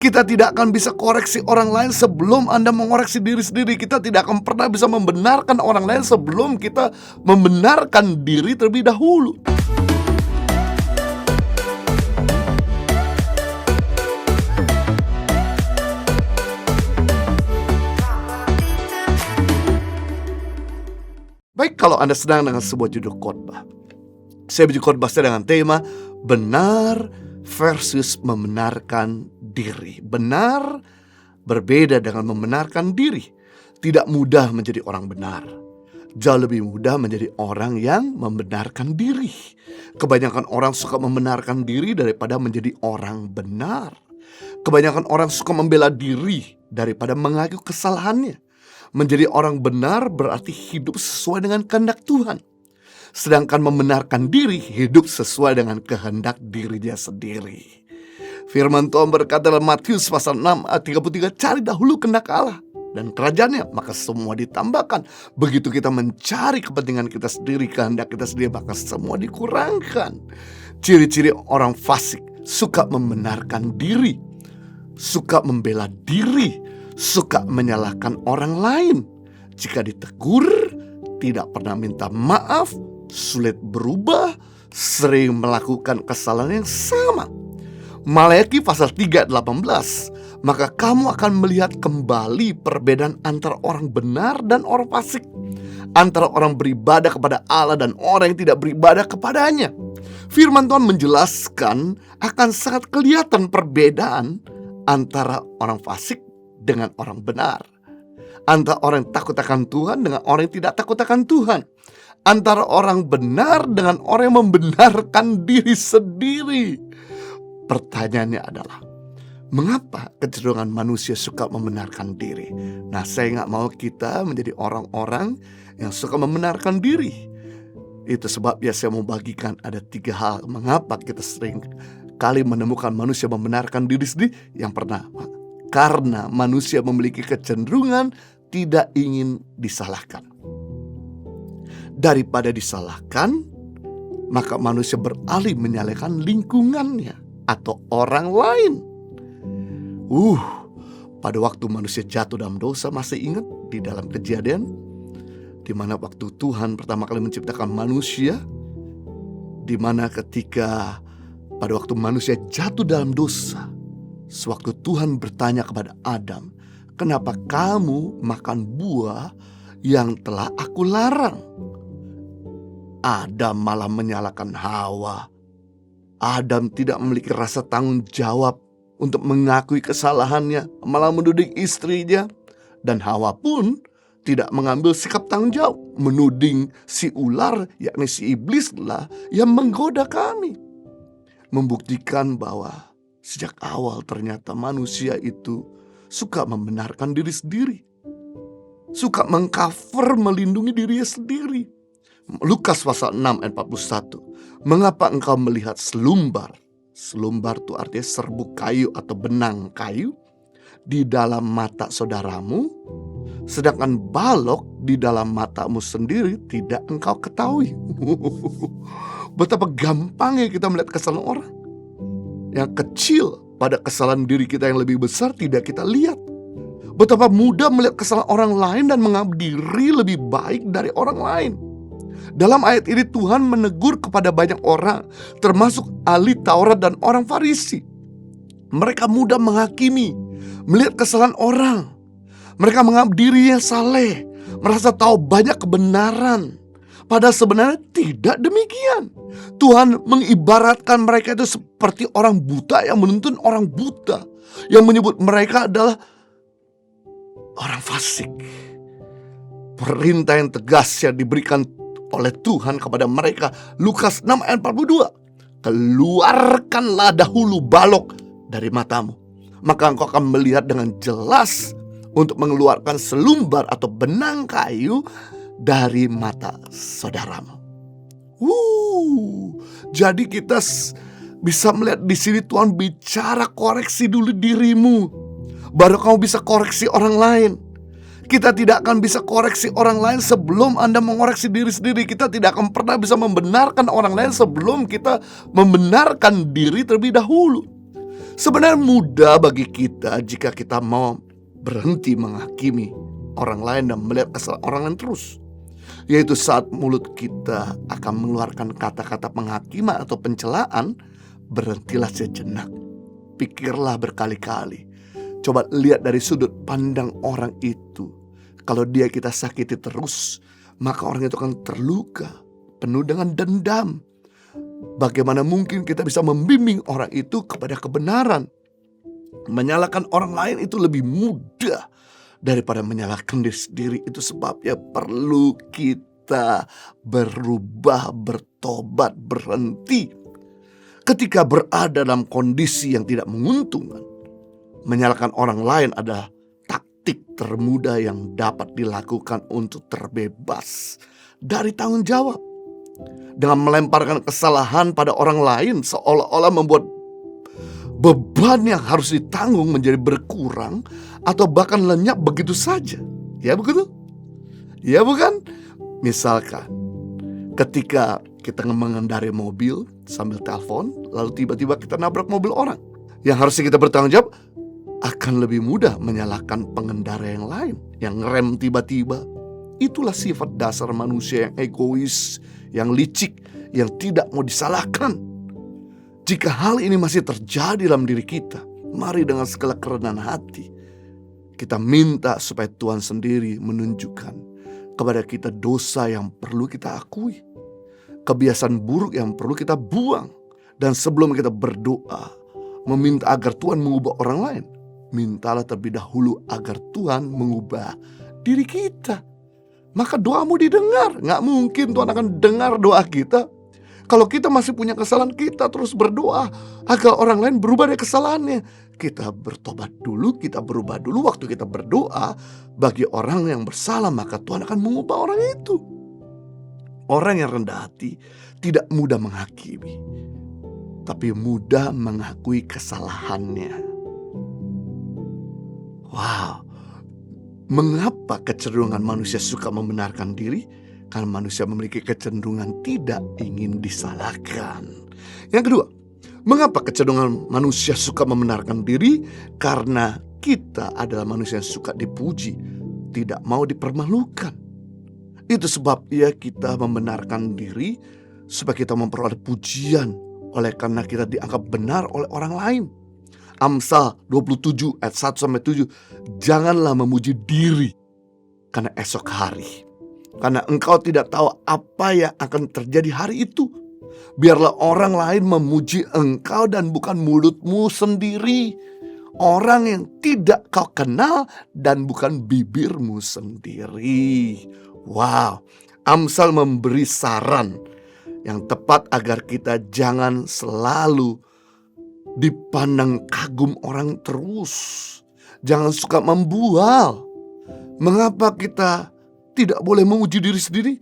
Kita tidak akan bisa koreksi orang lain sebelum Anda mengoreksi diri sendiri. Kita tidak akan pernah bisa membenarkan orang lain sebelum kita membenarkan diri terlebih dahulu. Baik, kalau Anda sedang dengan sebuah judul khotbah, saya bikin khotbah dengan tema benar versus membenarkan diri. Benar berbeda dengan membenarkan diri. Tidak mudah menjadi orang benar. Jauh lebih mudah menjadi orang yang membenarkan diri. Kebanyakan orang suka membenarkan diri daripada menjadi orang benar. Kebanyakan orang suka membela diri daripada mengaku kesalahannya. Menjadi orang benar berarti hidup sesuai dengan kehendak Tuhan. Sedangkan membenarkan diri hidup sesuai dengan kehendak dirinya sendiri. Firman Tuhan berkata dalam Matius pasal 6 ayat 33, cari dahulu kehendak Allah dan kerajaannya, maka semua ditambahkan. Begitu kita mencari kepentingan kita sendiri, kehendak kita sendiri, maka semua dikurangkan. Ciri-ciri orang fasik: suka membenarkan diri, suka membela diri, suka menyalahkan orang lain. Jika ditegur, tidak pernah minta maaf, sulit berubah, sering melakukan kesalahan yang sama. Maleakhi pasal 3 ayat 18, maka kamu akan melihat kembali perbedaan antara orang benar dan orang fasik, antara orang beribadah kepada Allah dan orang yang tidak beribadah kepadanya. Firman Tuhan menjelaskan akan sangat kelihatan perbedaan antara orang fasik dengan orang benar, antara orang yang takut akan Tuhan dengan orang yang tidak takut akan Tuhan, antara orang benar dengan orang yang membenarkan diri sendiri. Pertanyaannya adalah, mengapa kecenderungan manusia suka membenarkan diri? Nah, saya nggak mau kita menjadi orang-orang yang suka membenarkan diri. Itu sebabnya saya mau bagikan ada 3 hal mengapa kita sering kali menemukan manusia membenarkan diri sendiri. Yang pertama, karena manusia memiliki kecenderungan tidak ingin disalahkan. Daripada disalahkan, maka manusia beralih menyalahkan lingkungannya atau orang lain. Pada waktu manusia jatuh dalam dosa, masih ingat di dalam Kejadian, di mana waktu Tuhan pertama kali menciptakan manusia, di mana ketika pada waktu manusia jatuh dalam dosa, sewaktu Tuhan bertanya kepada Adam, kenapa kamu makan buah yang telah aku larang? Adam malah menyalahkan Hawa. Adam tidak memiliki rasa tanggung jawab untuk mengakui kesalahannya, malah menuding istrinya. Dan Hawa pun tidak mengambil sikap tanggung jawab, menuding si ular, yakni si iblis lah yang menggoda kami. Membuktikan bahwa sejak awal ternyata manusia itu suka membenarkan diri sendiri, suka mengcover, melindungi dirinya sendiri. Lukas pasal 6 ayat 41, mengapa engkau melihat selumbar? Selumbar itu artinya serbuk kayu atau benang kayu di dalam mata saudaramu, sedangkan balok di dalam matamu sendiri tidak engkau ketahui. Betapa gampangnya kita melihat kesalahan orang yang kecil pada kesalahan diri kita yang lebih besar tidak kita lihat. Betapa mudah melihat kesalahan orang lain dan menganggap diri lebih baik dari orang lain. Dalam ayat ini Tuhan menegur kepada banyak orang, termasuk ahli Taurat dan orang Farisi. Mereka mudah menghakimi, melihat kesalahan orang. Mereka menganggap dirinya saleh, merasa tahu banyak kebenaran. Padahal sebenarnya tidak demikian. Tuhan mengibaratkan mereka itu seperti orang buta yang menuntun orang buta, yang menyebut mereka adalah orang fasik. Perintah yang tegas yang diberikan oleh Tuhan kepada mereka, Lukas 6 ayat 42, keluarkanlah dahulu balok dari matamu, maka engkau akan melihat dengan jelas untuk mengeluarkan selumbar atau benang kayu dari mata saudaramu. Jadi kita bisa melihat di sini Tuhan bicara koreksi dulu dirimu, baru kamu bisa koreksi orang lain. Kita tidak akan bisa koreksi orang lain sebelum Anda mengoreksi diri sendiri. Kita tidak akan pernah bisa membenarkan orang lain sebelum kita membenarkan diri terlebih dahulu. Sebenarnya mudah bagi kita jika kita mau berhenti menghakimi orang lain dan melihat kesalahan orang lain terus. Yaitu saat mulut kita akan mengeluarkan kata-kata penghakiman atau pencelaan, berhentilah sejenak. Pikirlah berkali-kali. Coba lihat dari sudut pandang orang itu. Kalau dia kita sakiti terus, maka orang itu akan terluka, penuh dengan dendam. Bagaimana mungkin kita bisa membimbing orang itu kepada kebenaran? Menyalahkan orang lain itu lebih mudah daripada menyalahkan diri sendiri. Itu sebabnya perlu kita berubah, bertobat, berhenti. Ketika berada dalam kondisi yang tidak menguntungkan, menyalahkan orang lain adalah taktik termudah yang dapat dilakukan untuk terbebas dari tanggung jawab. Dengan melemparkan kesalahan pada orang lain, seolah-olah membuat beban yang harus ditanggung menjadi berkurang atau bahkan lenyap begitu saja. Ya begitu? Ya bukan? Misalkan ketika kita mengendarai mobil sambil telepon, lalu tiba-tiba kita nabrak mobil orang. Yang harusnya kita bertanggung jawab, akan lebih mudah menyalahkan pengendara yang lain yang ngerem tiba-tiba. Itulah sifat dasar manusia yang egois, yang licik, yang tidak mau disalahkan. Jika hal ini masih terjadi dalam diri kita, mari dengan segala kerendahan hati kita minta supaya Tuhan sendiri menunjukkan kepada kita dosa yang perlu kita akui, kebiasaan buruk yang perlu kita buang. Dan sebelum kita berdoa meminta agar Tuhan mengubah orang lain, mintalah terlebih dahulu agar Tuhan mengubah diri kita. Maka doamu didengar. Gak mungkin Tuhan akan dengar doa kita kalau kita masih punya kesalahan. Kita terus berdoa agar orang lain berubah dari kesalahannya. Kita bertobat dulu, kita berubah dulu. Waktu kita berdoa bagi orang yang bersalah, maka Tuhan akan mengubah orang itu. Orang yang rendah hati tidak mudah menghakimi, tapi mudah mengakui kesalahannya. Wow, mengapa kecenderungan manusia suka membenarkan diri? Karena manusia memiliki kecenderungan tidak ingin disalahkan. Yang kedua, mengapa kecenderungan manusia suka membenarkan diri? Karena kita adalah manusia yang suka dipuji, tidak mau dipermalukan. Itu sebabnya kita membenarkan diri supaya kita memperoleh pujian, oleh karena kita dianggap benar oleh orang lain. Amsal 27 ayat 1-7. Janganlah memuji diri karena esok hari, karena engkau tidak tahu apa yang akan terjadi hari itu. Biarlah orang lain memuji engkau dan bukan mulutmu sendiri. Orang yang tidak kau kenal dan bukan bibirmu sendiri. Wow, Amsal memberi saran yang tepat agar kita jangan selalu dipandang kagum orang terus. Jangan suka membual. Mengapa kita tidak boleh memuji diri sendiri?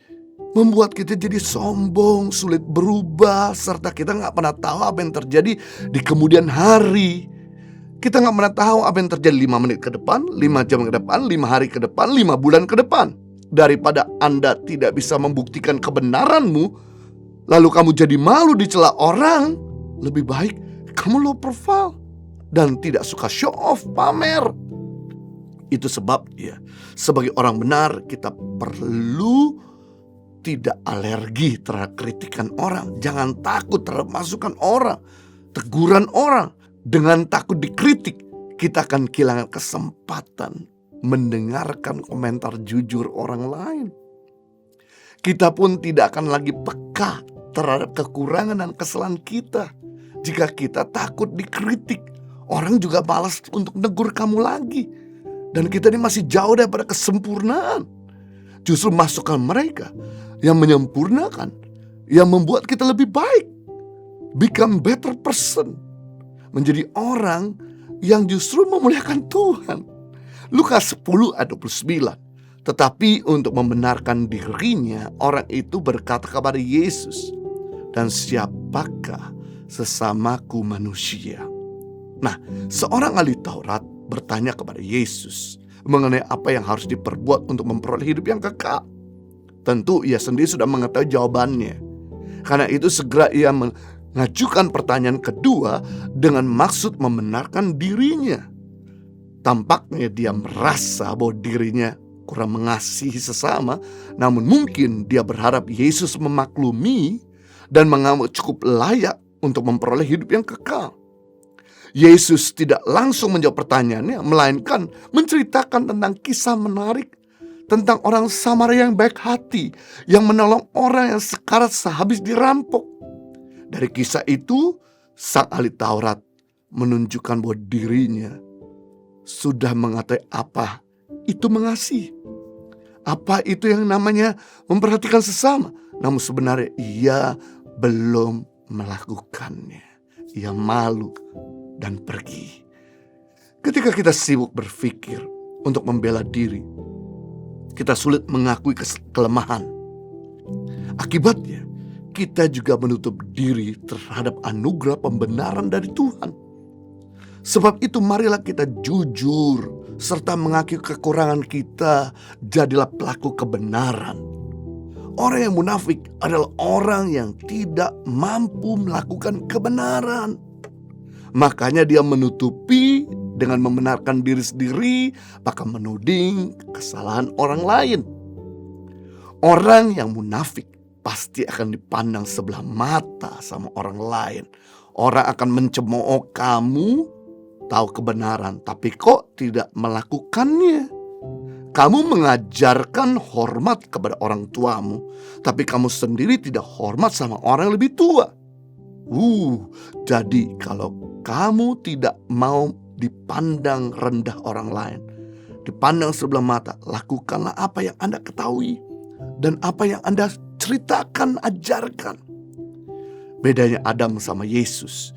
Membuat kita jadi sombong, sulit berubah, serta kita gak pernah tahu apa yang terjadi di kemudian hari. Kita gak pernah tahu apa yang terjadi 5 menit ke depan, 5 jam ke depan, 5 hari ke depan, 5 bulan ke depan. Daripada Anda tidak bisa membuktikan kebenaranmu, lalu kamu jadi malu dicela orang, lebih baik kamu low profile dan tidak suka show off, pamer. Itu sebabnya sebagai orang benar kita perlu tidak alergi terhadap kritikan orang. Jangan takut terhadap masukan orang, teguran orang. Dengan takut dikritik, kita akan kehilangan kesempatan mendengarkan komentar jujur orang lain. Kita pun tidak akan lagi peka terhadap kekurangan dan kesalahan kita. Jika kita takut dikritik, orang juga malas untuk negur kamu lagi. Dan kita ini masih jauh daripada kesempurnaan. Justru masukan mereka yang menyempurnakan, yang membuat kita lebih baik. Become better person. Menjadi orang yang justru memuliakan Tuhan. Lukas 10 ayat 29. Tetapi untuk membenarkan dirinya, orang itu berkata kepada Yesus, dan siapakah sesamaku manusia? Nah, seorang ahli Taurat bertanya kepada Yesus mengenai apa yang harus diperbuat untuk memperoleh hidup yang kekal. Tentu ia sendiri sudah mengetahui jawabannya. Karena itu segera ia ngajukan pertanyaan kedua dengan maksud membenarkan dirinya. Tampaknya dia merasa bahwa dirinya kurang mengasihi sesama, namun mungkin dia berharap Yesus memaklumi dan menganggap cukup layak untuk memperoleh hidup yang kekal. Yesus tidak langsung menjawab pertanyaannya, melainkan menceritakan tentang kisah menarik tentang orang Samaria yang baik hati, yang menolong orang yang sekarat sehabis dirampok. Dari kisah itu, sang ahli Taurat menunjukkan bahwa dirinya sudah mengetahui apa itu mengasihi, apa itu yang namanya memperhatikan sesama. Namun sebenarnya ia belum melakukannya. Ia malu dan pergi. Ketika kita sibuk berpikir untuk membela diri, kita sulit mengakui kelemahan. Akibatnya, kita juga menutup diri terhadap anugerah pembenaran dari Tuhan. Sebab itu marilah kita jujur serta mengakui kekurangan kita. Jadilah pelaku kebenaran. Orang yang munafik adalah orang yang tidak mampu melakukan kebenaran. Makanya dia menutupi dengan membenarkan diri sendiri, bahkan menuding kesalahan orang lain. Orang yang munafik pasti akan dipandang sebelah mata sama orang lain. Orang akan mencemooh kamu, tahu kebenaran, tapi kok tidak melakukannya. Kamu mengajarkan hormat kepada orang tuamu, tapi kamu sendiri tidak hormat sama orang yang lebih tua. Jadi kalau kamu tidak mau dipandang rendah orang lain, dipandang sebelah mata, lakukanlah apa yang Anda ketahui dan apa yang Anda ceritakan, ajarkan. Bedanya Adam sama Yesus,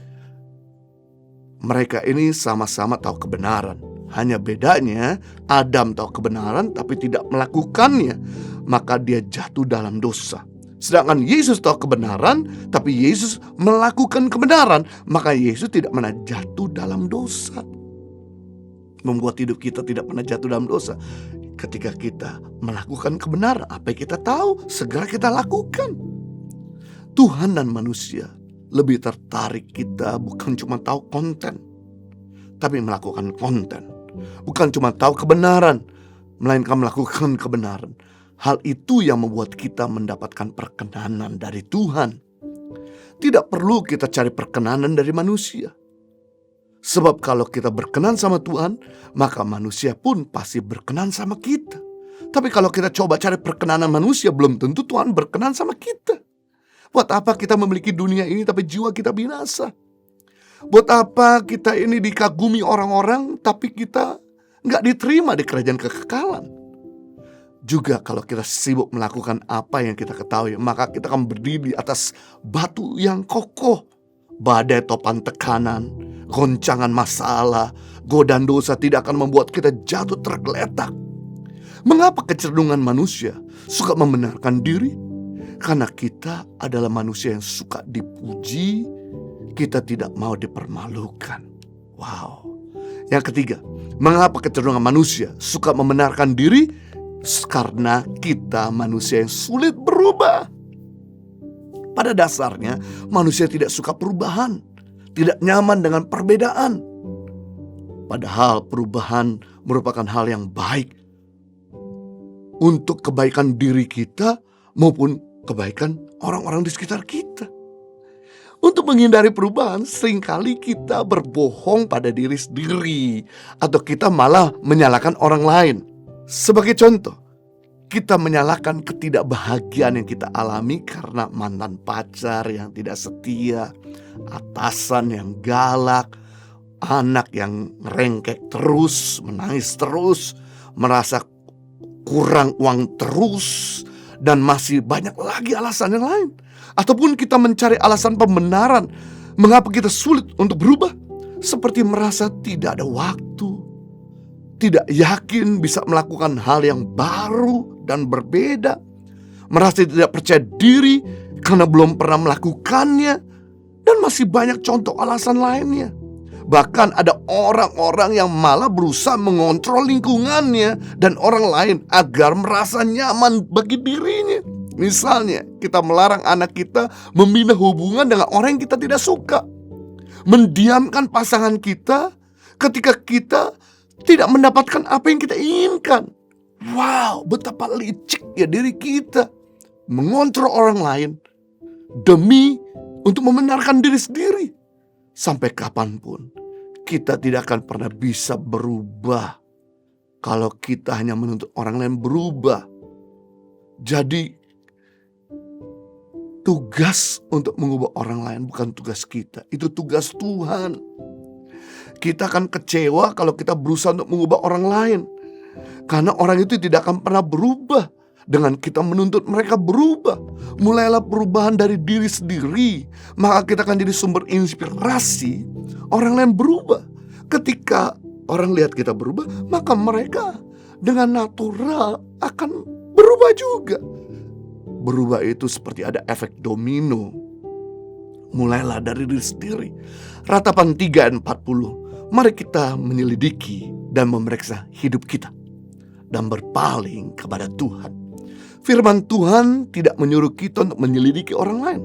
mereka ini sama-sama tahu kebenaran. Hanya bedanya Adam tahu kebenaran tapi tidak melakukannya, maka dia jatuh dalam dosa. Sedangkan Yesus tahu kebenaran tapi Yesus melakukan kebenaran, maka Yesus tidak pernah jatuh dalam dosa. Membuat hidup kita tidak pernah jatuh dalam dosa. Ketika kita melakukan kebenaran, apa yang kita tahu segera kita lakukan. Tuhan dan manusia lebih tertarik kita bukan cuma tahu konten, tapi melakukan konten. Bukan cuma tahu kebenaran, melainkan melakukan kebenaran. Hal itu yang membuat kita mendapatkan perkenanan dari Tuhan. Tidak perlu kita cari perkenanan dari manusia. Sebab kalau kita berkenan sama Tuhan, maka manusia pun pasti berkenan sama kita. Tapi kalau kita coba cari perkenanan manusia, belum tentu Tuhan berkenan sama kita. Buat apa kita memiliki dunia ini tapi jiwa kita binasa? Buat apa kita ini dikagumi orang-orang tapi kita nggak diterima di kerajaan kekekalan? Juga kalau kita sibuk melakukan apa yang kita ketahui, maka kita akan berdiri di atas batu yang kokoh. Badai topan tekanan, goncangan masalah, godaan dosa tidak akan membuat kita jatuh tergeletak. Mengapa kecenderungan manusia suka membenarkan diri? Karena kita adalah manusia yang suka dipuji, kita tidak mau dipermalukan. Wow. Yang ketiga, mengapa kecenderungan manusia suka membenarkan diri? Karena kita manusia yang sulit berubah. Pada dasarnya manusia tidak suka perubahan, tidak nyaman dengan perbedaan. Padahal perubahan merupakan hal yang baik untuk kebaikan diri kita maupun kebaikan orang-orang di sekitar kita. Untuk menghindari perubahan, seringkali kita berbohong pada diri sendiri, atau kita malah menyalahkan orang lain. Sebagai contoh, kita menyalahkan ketidakbahagiaan yang kita alami karena mantan pacar yang tidak setia, atasan yang galak, anak yang ngerengkek terus, menangis terus, merasa kurang uang terus, dan masih banyak lagi alasan yang lain. Ataupun kita mencari alasan pembenaran mengapa kita sulit untuk berubah, seperti merasa tidak ada waktu, tidak yakin bisa melakukan hal yang baru dan berbeda, merasa tidak percaya diri karena belum pernah melakukannya, dan masih banyak contoh alasan lainnya. Bahkan ada orang-orang yang malah berusaha mengontrol lingkungannya dan orang lain agar merasa nyaman bagi dirinya. Misalnya, kita melarang anak kita membina hubungan dengan orang yang kita tidak suka. Mendiamkan pasangan kita ketika kita tidak mendapatkan apa yang kita inginkan. Wow, betapa licik ya diri kita mengontrol orang lain demi untuk membenarkan diri sendiri. Sampai kapanpun kita tidak akan pernah bisa berubah kalau kita hanya menuntut orang lain berubah. Jadi tugas untuk mengubah orang lain bukan tugas kita, itu tugas Tuhan. Kita akan kecewa kalau kita berusaha untuk mengubah orang lain, karena orang itu tidak akan pernah berubah dengan kita menuntut mereka berubah. Mulailah perubahan dari diri sendiri, maka kita akan jadi sumber inspirasi orang lain berubah. Ketika orang lihat kita berubah, maka mereka dengan natural akan berubah juga. Berubah itu seperti ada efek domino. Mulailah dari diri sendiri. Ratapan 3 ayat 40. Mari kita menyelidiki dan memeriksa hidup kita dan berpaling kepada Tuhan. Firman Tuhan tidak menyuruh kita untuk menyelidiki orang lain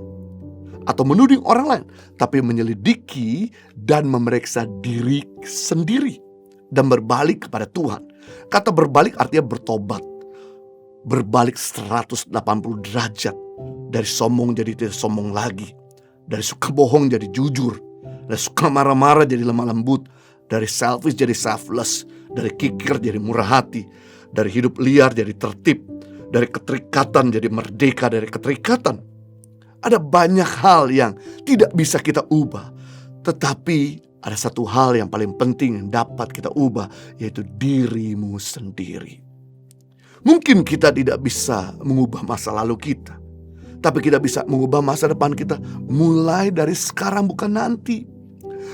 atau menuding orang lain, tapi menyelidiki dan memeriksa diri sendiri dan berbalik kepada Tuhan. Kata berbalik artinya bertobat. Berbalik 180 derajat. Dari sombong jadi tidak sombong lagi. Dari suka bohong jadi jujur. Dari suka marah-marah jadi lemah lembut. Dari selfish jadi selfless. Dari kikir jadi murah hati. Dari hidup liar jadi tertib. Dari keterikatan jadi merdeka dari keterikatan. Ada banyak hal yang tidak bisa kita ubah. Tetapi ada satu hal yang paling penting yang dapat kita ubah, yaitu dirimu sendiri. Mungkin kita tidak bisa mengubah masa lalu kita, tapi kita bisa mengubah masa depan kita mulai dari sekarang, bukan nanti.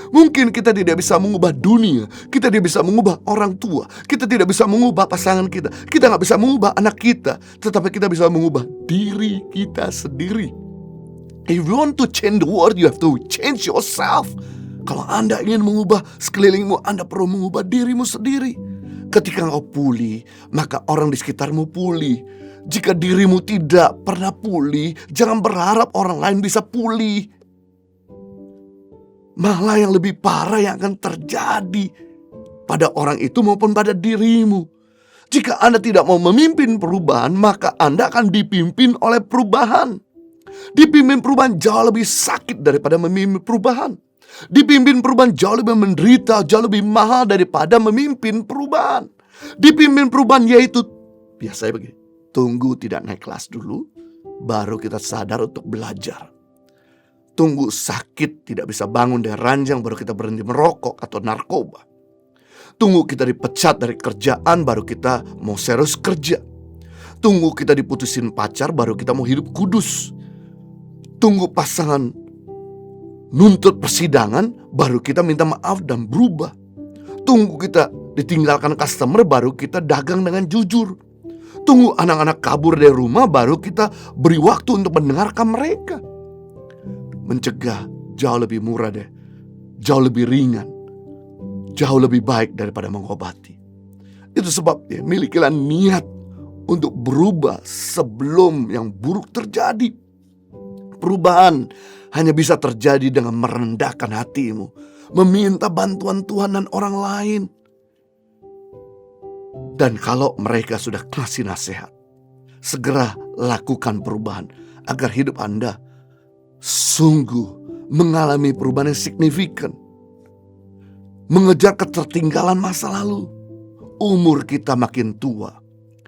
Mungkin kita tidak bisa mengubah dunia, kita tidak bisa mengubah orang tua, kita tidak bisa mengubah pasangan kita, kita gak bisa mengubah anak kita, tetapi kita bisa mengubah diri kita sendiri. If you want to change the world, you have to change yourself. Kalau Anda ingin mengubah sekelilingmu, Anda perlu mengubah dirimu sendiri. Ketika engkau pulih, maka orang di sekitarmu pulih. Jika dirimu tidak pernah pulih, jangan berharap orang lain bisa pulih. Malah yang lebih parah yang akan terjadi pada orang itu maupun pada dirimu. Jika Anda tidak mau memimpin perubahan, maka Anda akan dipimpin oleh perubahan. Dipimpin perubahan jauh lebih sakit daripada memimpin perubahan. Dipimpin perubahan jauh lebih menderita, jauh lebih mahal daripada memimpin perubahan. Dipimpin perubahan yaitu, biasanya begini, tunggu tidak naik kelas dulu, baru kita sadar untuk belajar. Tunggu sakit tidak bisa bangun dari ranjang, baru kita berhenti merokok atau narkoba. Tunggu kita dipecat dari kerjaan, baru kita mau serius kerja. Tunggu kita diputusin pacar, baru kita mau hidup kudus. Tunggu pasangan nuntut persidangan, baru kita minta maaf dan berubah. Tunggu kita ditinggalkan customer, baru kita dagang dengan jujur. Tunggu anak-anak kabur dari rumah, baru kita beri waktu untuk mendengarkan mereka. Mencegah jauh lebih murah deh, jauh lebih ringan, jauh lebih baik daripada mengobati. Itu sebabnya milikilah niat untuk berubah sebelum yang buruk terjadi. Perubahan hanya bisa terjadi dengan merendahkan hatimu, meminta bantuan Tuhan dan orang lain. Dan kalau mereka sudah kasih nasihat, segera lakukan perubahan agar hidup Anda sungguh mengalami perubahan yang signifikan. Mengejar ketertinggalan masa lalu. Umur kita makin tua.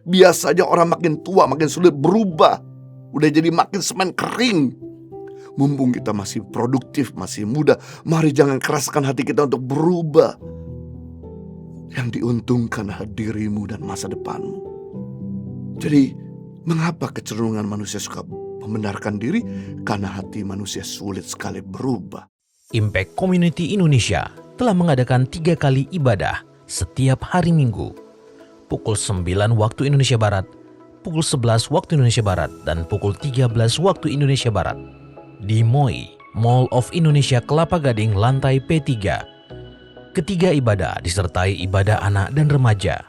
Biasanya orang makin tua makin sulit berubah. Udah jadi makin semen kering. Mumpung kita masih produktif, masih muda, mari jangan keraskan hati kita untuk berubah. Yang diuntungkan adalah dirimu dan masa depanmu. Jadi, mengapa kecenderungan manusia suka membenarkan diri? Karena hati manusia sulit sekali berubah. Impact Community Indonesia telah mengadakan 3 kali ibadah setiap hari Minggu. Pukul 9 waktu Indonesia Barat, pukul 11 waktu Indonesia Barat, dan pukul 13 waktu Indonesia Barat. Di MOI, Mall of Indonesia Kelapa Gading, lantai P3. Ketiga ibadah disertai ibadah anak dan remaja.